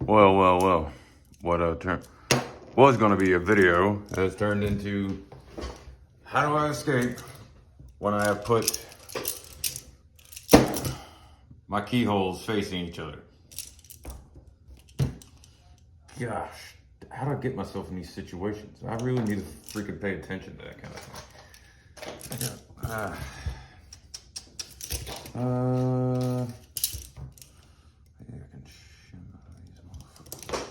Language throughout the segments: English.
Well. What was going to be a video has turned into how do I escape when I have put my keyholes facing each other. Gosh, how do I get myself in these situations? I really need to freaking pay attention to that kind of thing. Yeah, I can shim these motherfuckers.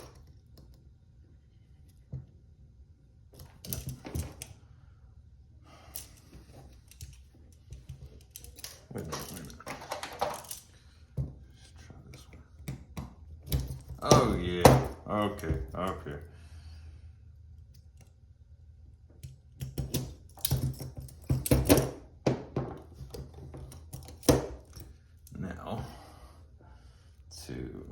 Wait a minute. Let's try this one. Oh yeah. Okay. Now to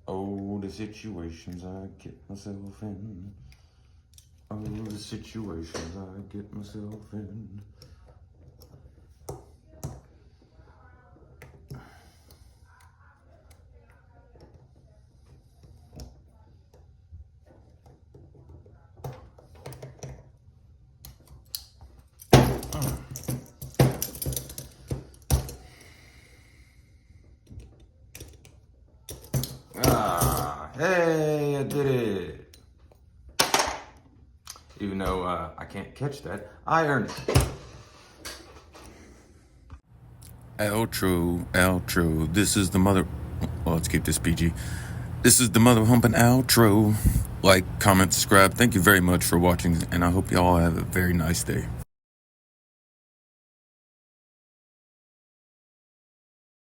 oh, the situations I get myself in. Oh, the situations I get myself in. Hey, I did it. Even though I can't catch that, I earned it. Outro. This is the mother. Well, let's keep this PG. This is the mother humping outro. Like, comment, subscribe. Thank you very much for watching, and I hope you all have a very nice day.